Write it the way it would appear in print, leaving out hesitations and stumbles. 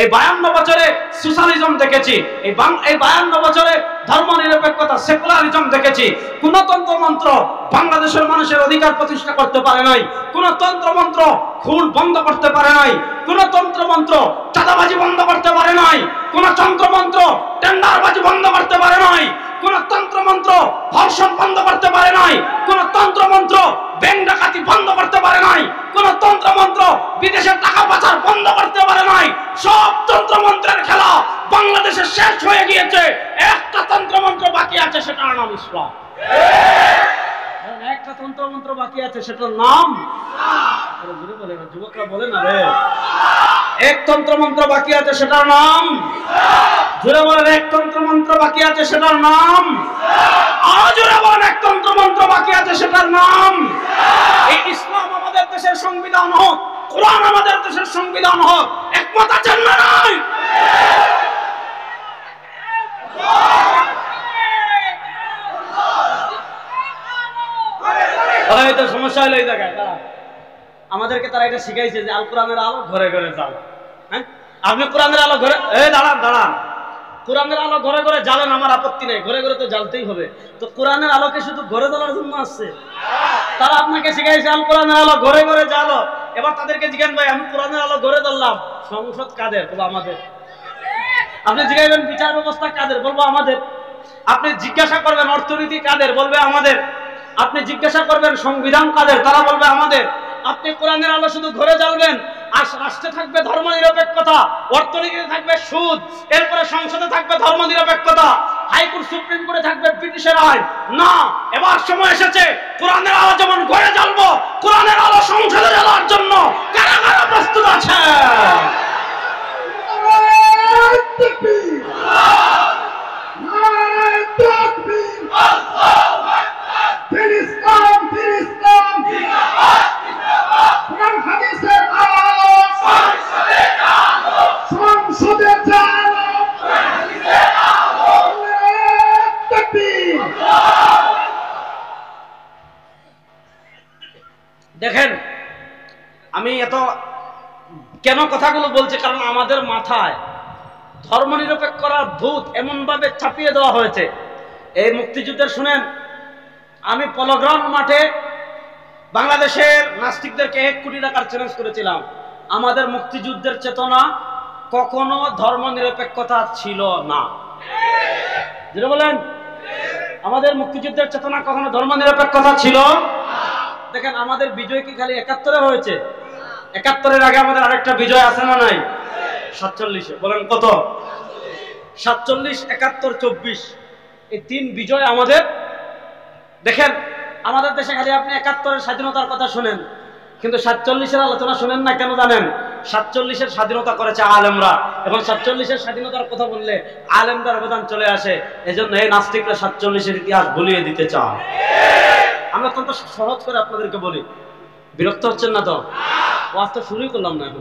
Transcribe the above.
এই 52 বছরে সোশ্যালিজম দেখেছি, এই 52 বছরে ধর্মনিরপেক্ষতা সেকুলারিজম দেখেছি। কোন তন্ত্রমন্ত্র বাংলাদেশের মানুষের অধিকার প্রতিষ্ঠা করতে পারে নাই, কোন তন্ত্রমন্ত্র খুন বন্ধ করতে পারে নাই, কোন তন্ত্রমন্ত্র চাঁদাবাজি বন্ধ করতে পারে নাই, কোন তন্ত্রমন্ত্র টেন্ডারবাজি বন্ধ করতে পারে নাই, কোন তন্ত্রমন্ত্র ধর্ষণ বন্ধ করতে পারে নাই, কোন তন্ত্রমন্ত্র ব্যাংক ডাকাতি বন্ধ করতে পারে নাই, কোন তন্ত্রমন্ত্র বিদেশের টাকা পাচার বন্ধ করতে পারে নাই। সব তন্ত্রমন্ত্রের খেলা বাংলাদেশে শেষ হয়ে গিয়েছে। একটা তন্ত্রমন্ত্র বাকি আছে, সেটার নাম ইসলাম। একটা তন্ত্রমন্ত্র বাকি আছে, সেটার নাম যুবকরা বলে না রে, এক তন্ত্রমন্ত্র বাকি আছে, সেটার নাম জোরে বলেন, এক তন্ত্রমন্ত্র বাকি আছে, সেটার নাম আরো জোরে বলেন, এক তন্ত্রমন্ত্র বাকি আছে, সেটার নাম এই ইসলাম। আমাদের দেশের সংবিধান হোক, কোরআন আমাদের দেশের সংবিধান হোক, একমত আছেন না নাই? সমস্যা হলো এই জায়গায়, আমাদেরকে তারা এটা শিখাইছে যে আল কোরআনের আলো ঘরে ঘরে জ্বালা। হ্যাঁ, আপনি কোরআনের আলো ঘরে, দাঁড়ান দাঁড়ান, কোরআনের আলো ঘরে ঘরে জ্বালেন, আমার আপত্তি নেই, ঘরে ঘরে তো জ্বালতেই হবে। তো কোরআনের আলোকে শুধু ঘরে জ্বালার জন্য আসছে? তারা আপনাকে শিখাইছে আল কোরআনের আলো ঘরে ঘরে জ্বালো। এবার তাদেরকে জিজ্ঞাসা, ভাই আমি কোরআনের আলো ঘরে জ্বাললাম, সংসদ কাদের? বলবো আমাদের। আপনি জিজ্ঞাসবেন বিচার ব্যবস্থা কাদের? বলবো আমাদের। আপনি জিজ্ঞাসা করবেন অর্থনীতি কাদের? বলবে আমাদের। আপনি জিজ্ঞাসা করবেন সংবিধান কাদের? তারা বলবে আমাদের। আপনি কোরআনের আলো শুধু ঘরে জ্বালবেন, আর রাষ্ট্রে থাকবে ধর্মনিরপেক্ষতা, অর্থনীতিতে থাকবে সুদ, এরপরে সংসদে থাকবে ধর্মনিরপেক্ষতা, হাইকোর্ট সুপ্রিম কোর্টে থাকবে ব্রিটিশের আইন। না, এবার সময় এসেছে কোরআনের আলো যেমন ঘরে জ্বালবো, কোরআনের আলো সংসদে জ্বালার জন্য কারা কারা প্রস্তুত আছে? দেখেন, আমি এত কেন কথাগুলো বলছি, কারণ আমাদের মাথায় ধর্মনিরপেক্ষতার ভূত এমন ভাবে চাপিয়ে দেওয়া হয়েছে। এই মুক্তিযুদ্ধের শুনেন, আমি পলগ্রাউন্ড মাঠে বাংলাদেশের নাস্তিকদেরকে 1 কোটি টাকার চ্যালেঞ্জ করেছিলাম। আমাদের মুক্তিযুদ্ধের চেতনা কখনো ধর্মনিরপেক্ষতা ছিল না। যেটা বলেন, আমাদের মুক্তিযুদ্ধের চেতনা কখনো ধর্মনিরপেক্ষতা ছিল। দেখেন, আমাদের বিজয় কি খালি 71-এ হয়েছে? 71-এর আগে আমাদের আরেকটা বিজয় আছে না নাই? 47-এ। বলেন কত? 47, 71, 24, এই 3 বিজয় আমাদের। দেখেন, আমাদের দেশে খালি আপনি 71-এর স্বাধীনতার কথা শুনেন, কিন্তু 47-এর আলোচনা শুনেন না। কেন জানেন? 47-এর স্বাধীনতা করেছে আলেমরা। এখন 47-এর স্বাধীনতার কথা বললে আলেমদের অবদান চলে আসে। এজন্য এই নাস্তিকরা 47-এর ইতিহাস ভুলিয়ে দিতে চায়। আমরা অত্যন্ত সহজ করে আপনাদেরকে বলি, বিরক্ত হচ্ছেন না তো? ওয়াজ তো শুরুই করলাম না এখন।